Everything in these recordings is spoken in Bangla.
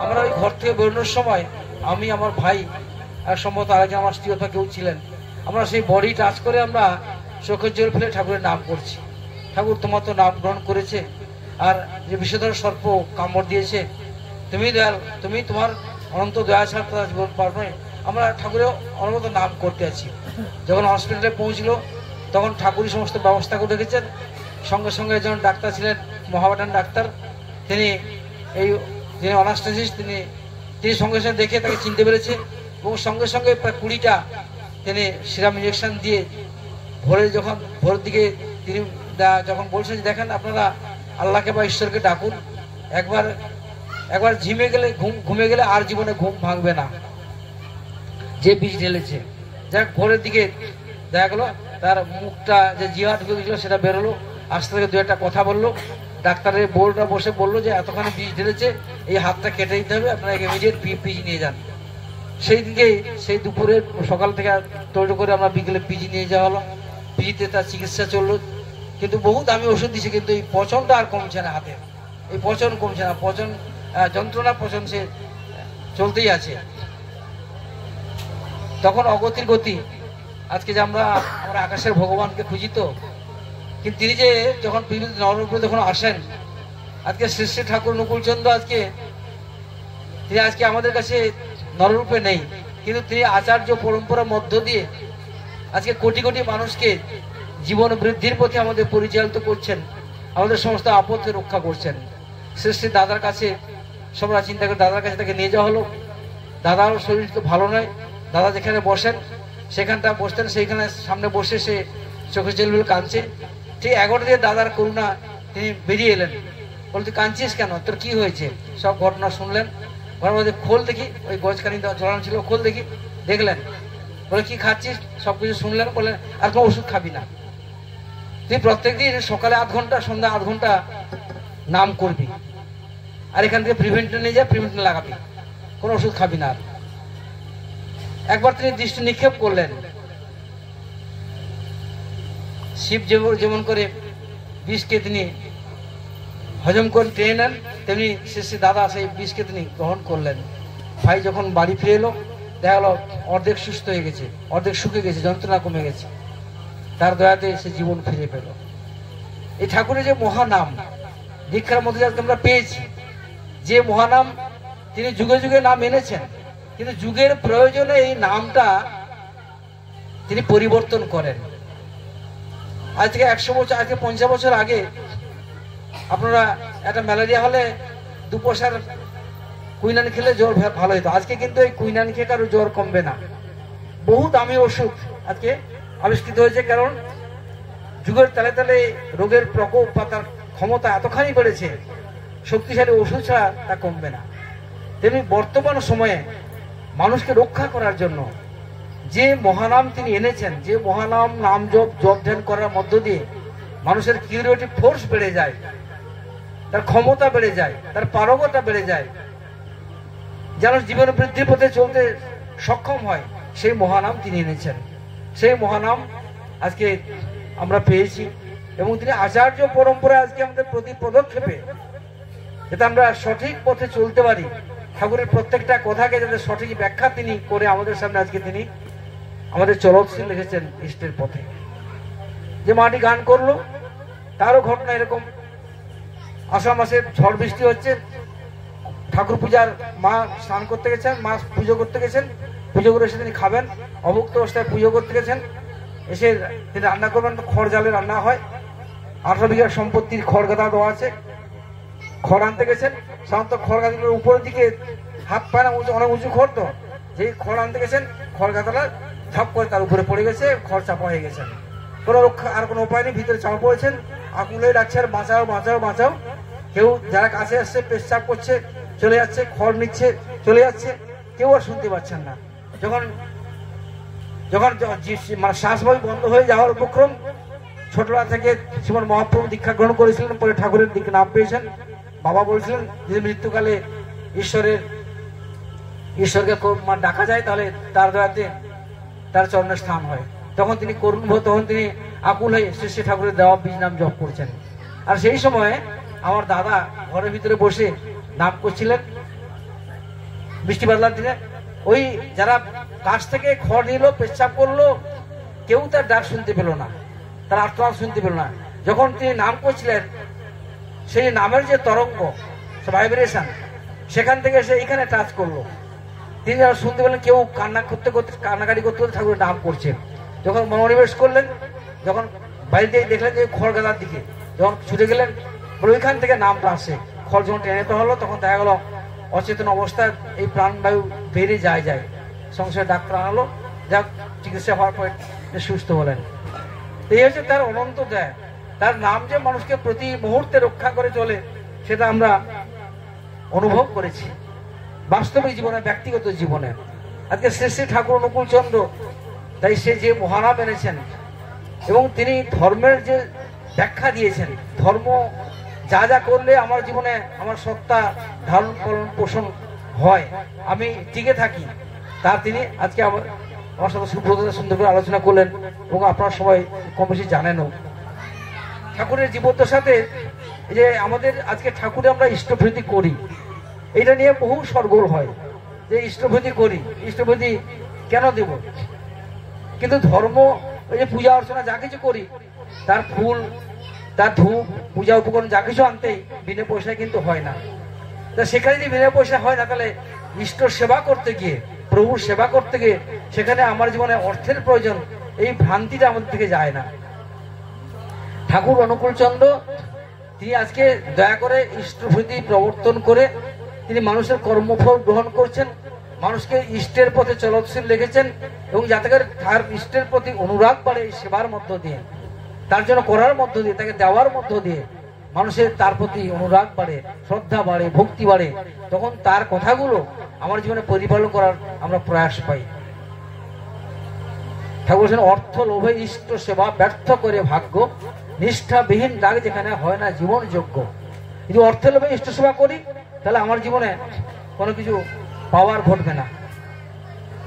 আমরা ওই ঘর থেকে বেরোনোর সময় আমি, আমার ভাই আর সম্ভবত আরেকজন আমার স্ত্রীয়তা কেউ ছিলেন, আমরা সেই বডি টাচ করে আমরা চোখের জল ফেলে ঠাকুরের নাম করছি। ঠাকুর তোমার তো নাম গ্রহণ করেছে, আর যে বিষধর সর্প কামড় দিয়েছে, তুমি দয়াল, তুমি তোমার অনন্ত দয়া ছাড়া তারা জীবন পার নয়। আমরা ঠাকুরের অনন্ত নাম করতে আছি। যখন হসপিটালে পৌঁছলো তখন ঠাকুরই সমস্ত ব্যবস্থা করে রেখেছেন। সঙ্গে সঙ্গে একজন ডাক্তার ছিলেন, মহাবাটান ডাক্তার, তিনি যিনি অনাস্থেসিস্ট, তিনি সঙ্গে সঙ্গে দেখে তাকে চিনতে পেরেছে এবং সঙ্গে সঙ্গে প্রায় 20টা তিনি সিরাম ইঞ্জেকশন দিয়ে ভোরের দিকে তিনি যখন বলছেন যে দেখেন আপনারা আল্লাহকে বা ঈশ্বরকে ডাকুন, একবার ঘুমে গেলে আর জীবনে ঘুম ভাঙবে না, যে বীজ ঢেলেছে। যাক, ভোরের দিকে দেখা গেলো তার মুখটা যে জিহ্বা ঢুকে গেছিল সেটা বেরোলো, আস্তে থেকে 2-একটা কথা বললো। ডাক্তারের বোর্ডটা বসে বললো যে এতখানি বীজ ঢেলেছে, এই হাতটা কেটে দিতে হবে, আপনারা ইমিডিয়েট পিজি নিয়ে যান। সেই দিকে সেই দুপুরে সকাল থেকে তৈরি করে আমরা বিকেলে পিজি নিয়ে যাওয়া হলো। পিজিতে তার চিকিৎসা চললো, কিন্তু বহু দামি ওষুধ দিচ্ছে, কিন্তু এই পচনটা আর কমছে না, হাতে এই পচন কমছে না, পচন যন্ত্রণা পচন সে চলতেই আছে। তখন অগতির গতি। আজকে যে আমরা আকাশের ভগবানকে খুঁজি তো, কিন্তু তিনি যে যখন পৃথিবীতে নররূপে যখন আসেন, আজকে শ্রী শ্রী ঠাকুর নকুলচন্দ্র তিনি আজকে আমাদের কাছে নররূপে নেই, কিন্তু তিনি আচার্য পরম্পরার মধ্য দিয়ে আজকে কোটি কোটি মানুষকে জীবন বৃদ্ধির পথে আমাদের পরিচালিত করছেন, আমাদের সমস্ত আপদকে রক্ষা করছেন। শ্রী শ্রী দাদার কাছে সবাই চিন্তা করে দাদার কাছে তাকে নিয়ে যাওয়া হলো। দাদারও শরীর তো ভালো নয়, দাদা যেখানে বসেন সেখানটা বসতেন, সেইখানে সামনে বসে সে চোখে জল কাঁদছে। ঠিক 11 দিয়ে দাদার করুণা, তিনি বেরিয়ে এলেন, বলতে কাঁদছিস কেন, তোর কি হয়েছে? সব ঘটনা শুনলেন। ঘরের মধ্যে খোল দেখি, ওই গজকানি ঝরানো ছিল, খোল দেখি, দেখলেন, বলে কি খাচ্ছিস, সবকিছু শুনলেন। বললেন আর কোনো ওষুধ খাবি না, তুই প্রত্যেক দিন সকালে 8 ঘন্টা সন্ধ্যা 8 ঘন্টা নাম করবি, আর এখান থেকে প্রিভেন্টে নিয়ে যা, প্রিভেন্টে লাগাবি, কোনো ওষুধ খাবি না। একবার তিনি দৃষ্টি নিক্ষেপ করলেন, শিব যেমন করে বিষকে তিনি হজম করে টেনে নেন, তেমনি শ্রী দাদা সেই বিষকে তিনি গ্রহণ করলেন। ভাই যখন বাড়ি ফিরে এলো, দেখা গেল অর্ধেক সুস্থ হয়ে গেছে, অর্ধেক শুকে গেছে, যন্ত্রণা কমে গেছে, তার দয়াতে সে জীবন ফিরে পেল। এই ঠাকুরের যে মহানাম দীক্ষার মধ্যে যাকে আমরা পেয়েছি, যে মহানাম তিনি যুগে যুগে নাম এনেছেন, কিন্তু যুগের প্রয়োজনে এই নামটা তিনি পরিবর্তন করেন। আজ থেকে 100 বছর, আজকে 50 বছর আগে আপনারা একটা ম্যালেরিয়া হলে 2 পয়সার কুইনান খেলে জ্বর ভালো হতো। আজকে কিন্তু এই কুইনান খেয়ে কারো জ্বর কমবে না, বহু দামি ওষুধ আজকে আবিষ্কৃত হয়েছে, কারণ যুগের তালে তালে রোগের প্রকোপ বা তার ক্ষমতা এতখানি বেড়েছে, শক্তিশালী ওষুধ ছাড়া তা কমবে না। তেমনি বর্তমান সময়ে মানুষকে রক্ষা করার জন্য যে মহানাম তিনি এনেছেন, যে মহানাম নাম জপ ধ্যান করার মধ্য দিয়ে মানুষের কিউরিয়েটিভ ফোর্স বেড়ে যায়, তার ক্ষমতা বেড়ে যায়, তার পারগতা বেড়ে যায়, যেন জীবন বৃদ্ধির পথে চলতে সক্ষম হয়, সেই মহানাম তিনি এনেছেন। সেই মহানাম আজকে আমরা পেয়েছি এবং তিনি আচার্য পরম্পরায় আজকে আমাদের প্রতি পদক্ষেপে যাতে আমরা সঠিক পথে চলতে পারি, ঠাকুরের প্রত্যেকটা কথাকে যাতে সঠিক ব্যাখ্যা তিনি করে আমাদের সামনে আজকে তিনি আমাদের চলৎশীল রেখেছেন ইষ্টের পথে। যে মাটি গান করলো, তারও ঘটনা এরকম। আষাঢ় মাসে ঝড় বৃষ্টি হচ্ছে, ঠাকুর পূজার মা স্নান করতে গেছেন, মা পুজো করতে গেছেন, পুজো করে এসে তিনি খাবেন, অভুক্ত অবস্থায় পুজো করতে গেছেন, এসে তিনি রান্না করবেন। তো খড় জালে রান্না হয়, 18 বিঘা সম্পত্তির খড় গাদা দেওয়া আছে, খড় আনতে গেছেন। সাধারণত খড় গাদাগুলোর উপরের দিকে হাত পায় না, অনেক উঁচু খড়, তো যেই খড় আনতে গেছেন খড় গাদাটা ঝাপ করে তার উপরে পড়ে গেছে, খড় চাপা হয়ে গেছেন। কোনো রক্ষা আর কোনো উপায় নেই, ভিতরে চাপা পড়েছেন, আকুলে ডাকছে আর বাঁচাও বাঁচাও বাঁচাও। কেউ যারা কাছে আসছে পেশাব করছে চলে যাচ্ছে, খড় নিচ্ছে চলে যাচ্ছে, কেউ আর শুনতে পাচ্ছেন না। যখন যখন মানে শ্বাসবায়ু বন্ধ হয়ে যাওয়ার উপক্রম, ছোটবেলা থেকে শ্রীমন মহাপ্রভু দীক্ষা গ্রহণ করেছিলেন, পরে ঠাকুরের দিকে নাম পেয়েছেন। বাবা বলছিলেন যে মৃত্যুকালে ঈশ্বরকে ডাকা যায়, তাহলে তার দয়াতে তার চরণের স্থান হয়। তখন তিনি করুণ, তখন তিনি আকুল হয়ে শ্রী শ্রী ঠাকুরের দেওয়া বীজ নাম জপ করছেন। আর সেই সময় আমার দাদা ঘরের ভিতরে বসে নাম করছিলেন, বৃষ্টি বাদলার দিনে ওই যারা কাছ থেকে খড় নিল, পেচ্ছাপ করলো, কেউ তার ডাক শুনতে পেল না, তার আর্তনাদ শুনতে পেল না। যখন তিনি নাম করছিলেন, সেই নামের যে তরঙ্গ, ভাইব্রেশন, সেখান থেকে সে এখানে টাচ করলো। তিনি যখন শুনতে পেলেন কেউ কান্নাকাটি করতে করতে ঠাকুরের নাম করছেন, যখন মনোনিবেশ করলেন, যখন বাইরে দিয়ে দেখলেন যে খড় গাদার দিকে, যখন ছুটে গেলেন, বলে ওইখান থেকে নামটা আসে। খড় যখন টেনে তো হলো, তখন দেখা গেল অচেতন অবস্থায় এই প্রাণবায়ু বেরিয়ে যায়। সংসারে ডাক্তার আনলো, যাক চিকিৎসা হওয়ার পর সুস্থ হলেন। এই হচ্ছে তার অনন্ত দেয়। তার নাম যে মানুষকে প্রতি মুহূর্তে রক্ষা করে চলে, সেটা আমরা অনুভব করেছি বাস্তবিক জীবনে, ব্যক্তিগত জীবনে। আজকে শ্রী শ্রী ঠাকুর অনুকূল চন্দ্র, তাই সে যে মহানাম এনেছেন এবং তিনি ধর্মের যে ব্যাখ্যা দিয়েছেন, ধর্ম যা যা করলে আমার জীবনে আমার সত্তা ধারণ পালন পোষণ হয়, আমি টিকে থাকি, তা তিনি আজকে আমার সাথে সুন্দর করে আলোচনা করলেন এবং আপনারা সবাই কম বেশি জানেনও। ঠাকুরের জীবদ্দশাতে যে আমাদের আজকে ঠাকুরে আমরা ইষ্টভৃতি করি, এটা নিয়ে বহু সরগোল হয় যে ইষ্টভৃতি করি, ইষ্টভৃতি কেন দেব? কিন্তু ধর্ম, ওই যে পূজা অর্চনা যা কিছু করি, তার ফুল, তার ধূপ, পূজা উপকরণ যা কিছু আনতেই বিনা পয়সায় কিন্তু হয় না। তা সেখানে যদি বিনা পয়সা হয় না, তাহলে ইষ্ট সেবা করতে গিয়ে, প্রভুর সেবা করতে গিয়ে সেখানে আমার জীবনে অর্থের প্রয়োজন, এই ভ্রান্তিটা আমাদের থেকে যায় না। ঠাকুর অনুকূল চন্দ্র তিনি আজকে দয়া করে ইষ্টভৃতি প্রবর্তন করে তিনি মানুষের কর্মফল গ্রহণ করছেন, মানুষকে ইষ্টের পথে চলৎশীল রেখেছেন এবং যাতে করে তার ইষ্টের প্রতি অনুরাগ বাড়ে এই সেবার মধ্য দিয়ে, তার জন্য করার মধ্য দিয়ে, তাকে দেওয়ার মধ্য দিয়ে মানুষের তার প্রতি অনুরাগ বাড়ে, শ্রদ্ধা বাড়ে, ভক্তি বাড়ে, তখন তার কথাগুলো আমার জীবনে পরিপালন করার আমরা প্রয়াস পাই। ঠাকুর বলছেন, অর্থ লোভে ইষ্ট সেবা ব্যর্থ করে ভাগ্য, নিষ্ঠাবিহীন ডাক যেখানে হয় না জীবন যোগ্য। যদি অর্থের লোভে ইষ্ট সেবা করি, তাহলে আমার জীবনে কোনো কিছু পাওয়ার ঘটবে না,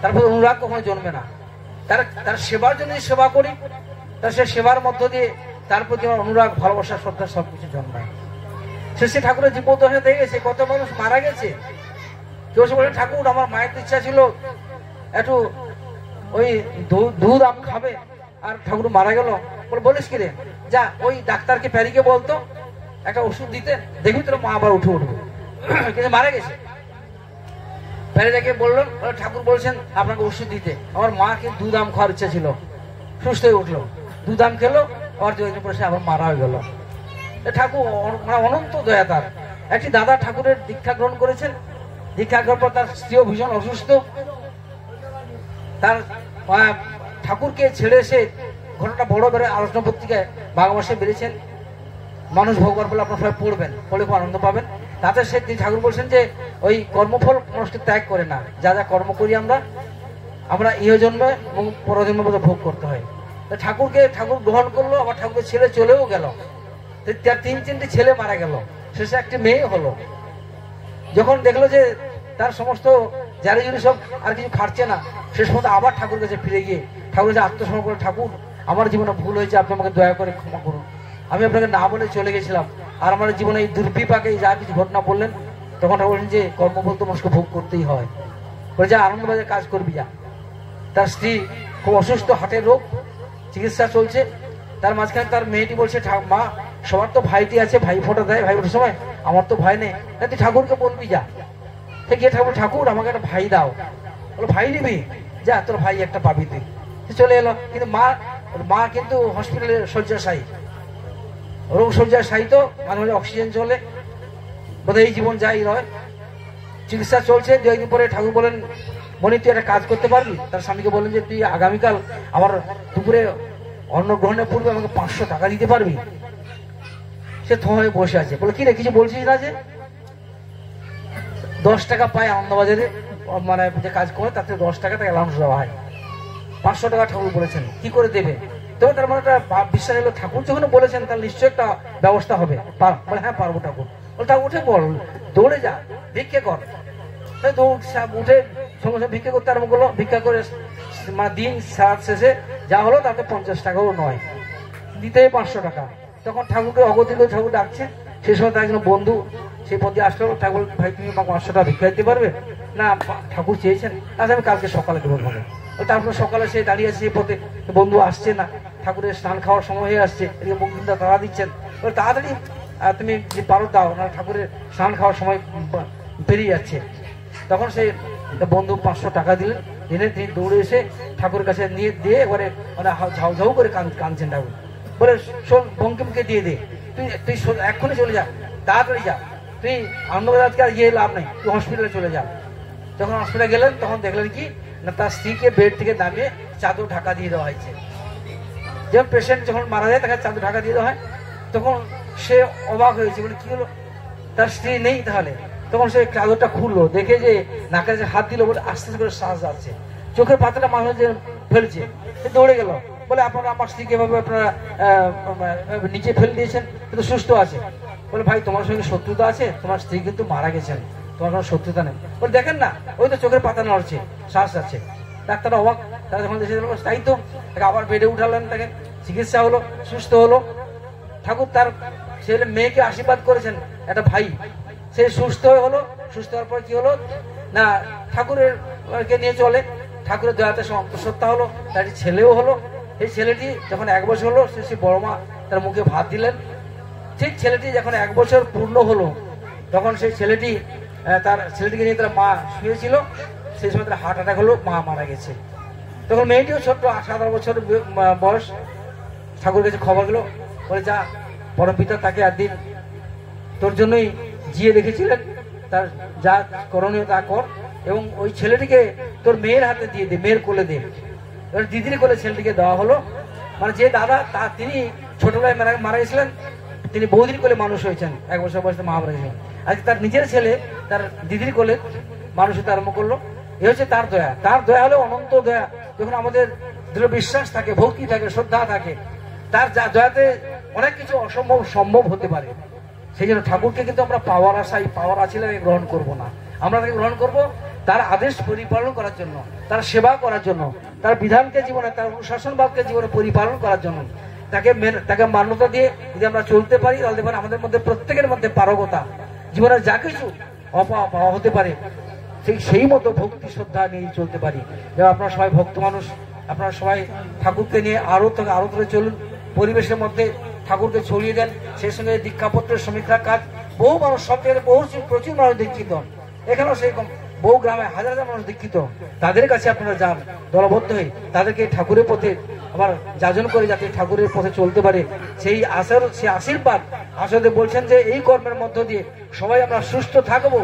তারপর অনুরাগ কখনো জন্মে না। তার সেবার জন্য সেবা করি, তার সে সেবার মধ্য দিয়ে তার প্রতি আমার অনুরাগ, ভালোবাসা, শ্রদ্ধা সবকিছু জন্মায়। শ্রী ঠাকুরের জীবদ্দশা দেখে গেছে, কত মানুষ মারা গেছে। কেউ বলে, ঠাকুর আমার মায়ের ইচ্ছা ছিল একটু ওই দুধ আম খাবে, আর ঠাকুর মারা গেল। বলিস কি রে, যা ওই ডাক্তারকে প্যারিকে বলতো একটা ওষুধ দিতে, দেখবি তোর মা আবার উঠে উঠবে। কিন্তু মারা গেছে। প্যারিটাকে বললাম, ঠাকুর বলছেন আপনাকে ওষুধ দিতে। আমার মা কিন্তু দুধ আম খাওয়ার ইচ্ছা ছিল, সুস্থ হয়ে উঠলো, দুধ আম খেলো, আবার দুদিন পরে সে আবার মারা হয়ে গেল। ঠাকুর মানে অনন্ত দয়া তার। একটি দাদা ঠাকুরের দীক্ষা গ্রহণ করেছেন, দীক্ষা গ্রহণ পর তার স্ত্রীও ভীষণ অসুস্থ। তার ঠাকুরকে ছেড়ে এসে ঘটনাটা বড় করে আলোচনা পত্রিকায় বাংলাভাষায় বেরিয়েছেন, মানুষ ভোগবার বলে আপনার সবাই পড়বেন, পড়লে খুব আনন্দ পাবেন। তাতে সে ঠাকুর বলছেন যে ওই কর্মফল মানুষকে ত্যাগ করে না, যা যা কর্ম করি আমরা ইহ জন্মে এবং পরজন্মে ভোগ করতে হয়। ঠাকুর গ্রহণ করলো, আবার ঠাকুরকে ছেড়ে চলেও গেল। তার 3-4টি ছেলে মারা গেল, শেষে একটি মেয়ে হলো। যখন দেখলো যে তার সমস্ত জারি জুরি সব আর কিছু খাটছে না, শেষ পর্যন্ত আবার ঠাকুর কাছে ফিরে গিয়ে ঠাকুর কাছে আত্মসমর্পণ করে, ঠাকুর আমার জীবনে ভুল হয়েছে, আপনি আমাকে দয়া করে ক্ষমা করুন, আমি আপনাকে না বলে চলে গেছিলাম, আর আমার জীবনে এই দুর্বিপাকে যা কিছু ঘটনা বললেন। তখন ঠাকুর বললেন যে কর্মফল তো মানুষকে ভোগ করতেই হয়, বলে যা আনন্দবাজার কাজ করবি যা। তার স্ত্রী খুব অসুস্থ, হার্টের রোগ, চিকিৎসা চলছে। তার মাঝখানে তার মেয়েটি বলছে, মা সবার তো ভাইটি আছে, ভাই ফোঁটা দেয়, ভাই ফোটার সময় আমার তো ভাই নেই, তুই ঠাকুরকে বলবি যা। গিয়ে ঠাকুর আমাকে একটা ভাই দাও। বলো ভাই নিবি, যা তোর ভাই একটা পাবি তুই। চলে এলো। কিন্তু মা কিন্তু হসপিটালে শয্যাশায়ী, রোগ শয্যাশায়ী, তো মাঝে মাঝে অক্সিজেন চলে, বোধহয় এই জীবন যাই নয়। চিকিৎসা চলছে। 2 দিন পরে ঠাকুর বলেন, মনি তুই একটা কাজ করতে পারবি? তার স্বামীকে বলেন যে তুই আগামীকাল আমার দুপুরে অন্ন গ্রহণের পূর্বে আমাকে 500 টাকা দিতে পারবি? সে থমে বসে আছে। বলে কি রে, কিছু বলছিস না? যে 10 টাকা পায় আনন্দবাজারে, মানে যে কাজ করে তাতে 10 টাকা তাকে অ্যালাউন্স দেওয়া হয়। 500 টাকা ঠাকুর বলেছেন, কি করে দেবে? তবে তার মানে একটা বিশ্বাস এলো, ঠাকুর যখন বলেছেন তার নিশ্চয় একটা ব্যবস্থা হবে। বলে হ্যাঁ পারবো ঠাকুর। বলে তা উঠে বল, দৌড়ে যা, ভিক্ষে কর। উঠে সঙ্গে সঙ্গে ভিক্ষা করতে আরম্ভ করলো। ভিক্ষা করে মানে দিন শেষে যা হলো তাতে 50 টাকাও নয়, দিতে 500 টাকা। তখন ঠাকুরকে অগতি করে ঠাকুর ডাকছে, সেই সময় তার একজন বন্ধু সেই পথে আসলো, ঠাকুর ভাই তুমি আমাকে 500 টাকা ভিক্ষা দিতে পারবে? না ঠাকুর চেয়েছেন, আচ্ছা আমি কালকে সকালে দেবো ভাবে। তারপর সকালে সে দাঁড়িয়ে আছে সেই পথে, বন্ধু আসছে না, ঠাকুরের স্নান খাওয়ার সময় হয়ে আসছে, এদিকে বঙ্কিমদা তাড়া দিচ্ছেন, তাড়াতাড়ি তুমি যে পারো দাও না, ঠাকুরের স্নান খাওয়ার সময় পেরিয়ে যাচ্ছে। তখন সেই বন্ধু 500 টাকা দিলেন, দিনে তিনি দৌড়ে এসে ঠাকুরের কাছে নিয়ে দিয়ে একবারে মানে ঝাউ ঝাউ করে কাঁদছেন ঠাকুর। বলে শোন, বঙ্কিমকে দিয়ে দে, তুই তুই এক্ষুনি চলে যা, তাড়াতাড়ি যা, তুই আনন্দবাজারকে আর গিয়ে লাভ নেই, তুই হসপিটালে চলে যা। যখন হসপিটালে গেলেন তখন দেখলেন কি না, তার স্ত্রীকে বেড থেকে নামিয়ে চাদর ঢাকা দিয়ে দেওয়া হয়েছে। যেমন পেশেন্ট যখন মারা যায় তাকে চাদর ঢাকা দিয়ে দেওয়া হয়, তখন সে অবাক হয়েছে, বলে কি হলো, তার স্ত্রী নেই তাহলে। তখন সে চাদরটা খুললো, দেখে যে নাকের যে হাত দিল, বলে আস্তে আস্তে করে শ্বাস যাচ্ছে, চোখের পাতাটা মানুষ যে ফেলছে, সে দৌড়ে গেল, বলে আপনারা আমার স্ত্রীকে এভাবে আপনারা নিচে ফেলে দিয়েছেন, কিন্তু সুস্থ আছে। বলে ভাই তোমার সঙ্গে শত্রুতা আছে, তোমার স্ত্রী কিন্তু মারা গেছেন, তোমার কোনো শত্রুতা নেই। বলে দেখেন না, ওই তো চোখের পাতা নড়ছে, শ্বাস যাচ্ছে। ডাক্তাররা অবাক, তারা যখন দেশে তাই তো, তাকে আবার বেডে উঠালেন, তাকে চিকিৎসা হলো, সুস্থ হলো। ঠাকুর তার ছেলে মেয়েকে আশীর্বাদ করেছেন, একটা ভাই সে সুস্থ হলো। সুস্থ হওয়ার পর কি হলো না, ঠাকুরের কে নিয়ে চলে, ঠাকুরের দয়াতে অন্তঃসত্ত্বা হলো, তার ছেলেও হলো। এই ছেলেটি যখন 1 বছর হলো, সে বড় মা তার মুখে ভাত দিলেন। ঠিক ছেলেটি যখন 1 বছর পূর্ণ হলো, তখন সেই ছেলেটি তার ছেলেটিকে নিয়ে তার মা শুয়েছিল, সেই সময় তার হার্ট অ্যাটাক হলো, মা মারা গেছে। তখন মেয়েটিও ছোট্ট 17 বছর বয়স, ঠাকুরের কাছে খবর গেল, বলে যা পরমপিতা তাকে একদিন তোর জন্যই জিয়ে রেখেছিলেন, তার যা করণীয় তা কর, এবং ওই ছেলেটিকে তোর মেয়ের হাতে দিয়ে দে, মেয়ের কোলে দে। এবার দিদির কোলে ছেলেটিকে দেওয়া হলো। মানে যে দাদা তিনি ছোটবেলায় মারা গেছিলেন, তিনি বৌদির কোলে মানুষ হয়েছেন, 1 বছর বয়সে মা মারা গেছিলেন। আজকে তার নিজের ছেলে তার দিদির কোলে মানুষ হতে আরম্ভ করলো। এ হচ্ছে তার দয়া। তার দয়া হলো অনন্ত দয়া। যখন আমাদের দৃঢ় বিশ্বাস থাকে, ভক্তি থাকে, শ্রদ্ধা থাকে, তার দয়াতে অনেক কিছু অসম্ভব সম্ভব হতে পারে। সেই জন্য ঠাকুরকে কিন্তু আমরা পাওয়ার আশাই, পাওয়ার আছিলে গ্রহণ করব না, আমরা তাকে গ্রহণ করব তার আদেশ পরিপালন করার জন্য, তার সেবা করার জন্য, তার বিধানকে জীবনে, তার অনুশাসনভাবকে জীবনে পরিপালন করার জন্য। তাকে মান্যতা দিয়ে যদি আমরা চলতে পারি, তাহলে আমাদের মধ্যে প্রত্যেকের মধ্যে পারগতা, জীবনের যা কিছু অপাওয়া হতে পারে সেই মতো ভক্তি শ্রদ্ধা নিয়ে চলতে পারি। যেমন আপনারা সবাই ভক্ত মানুষ, আপনারা সবাই ঠাকুরকে নিয়ে আরো করে চলুন, পরিবেশের মধ্যে ঠাকুরকে ছড়িয়ে দেন। সেই সঙ্গে দীক্ষাপত্রের সমীক্ষার কাজ, বহু মানুষ, সব জায়গায় প্রচুর মানুষ দীক্ষিত, এখানেও সেরকম বহু গ্রামে হাজার হাজার মানুষ দীক্ষিত, তাদের কাছে আপনারা যান দলবদ্ধ হয়ে, তাদেরকে ঠাকুরের পথে আবার যাজন করে যাতে ঠাকুরের পথে চলতে পারে, সেই আশীর্বাদ আসলে বলছেন যে এই কর্মের মধ্য দিয়ে সবাই আমরা সুস্থ থাকবো,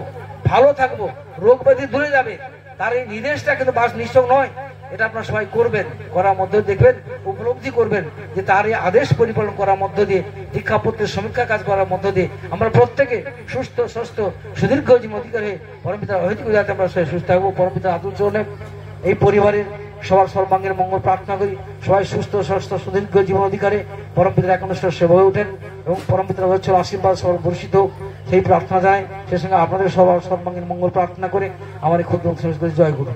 ভালো থাকবো, রোগ ব্যাধি দূরে যাবে। তার এই নির্দেশটা কিন্তু বাস নিশ্চয় নয়, এটা আপনারা সবাই করবেন, করার মধ্যে দেখবেন, উপলব্ধি করবেন যে তার এই আদেশ পরিপালন করার মধ্য দিয়ে, দীক্ষাপত্রের সমীক্ষা কাজ করার মধ্য দিয়ে আমরা প্রত্যেকে সুস্থ সুস্থ সুদীর্ঘ জীবন অধিকার হয়ে পরমপিতার অহিত যাতে আমরা সুস্থ থাকবো। পরমপিতার আতুল চরণে এই পরিবারের সবার সর্বাঙ্গের মঙ্গল প্রার্থনা করি, সবাই সুস্থ সুস্থ সুদীর্ঘ জীবন অধিকারে পরমপিতার একনিষ্ঠ সেবা হয়ে ওঠেন এবং পরমপিতার অচ্ছল আশীর্বাদ সবার বর্ষিত সেই প্রার্থনা জানাই। সেই সঙ্গে আপনাদের সবার সর্বাঙ্গীন মঙ্গল প্রার্থনা করে আমার এই ক্ষুদ্র জয় গুরু।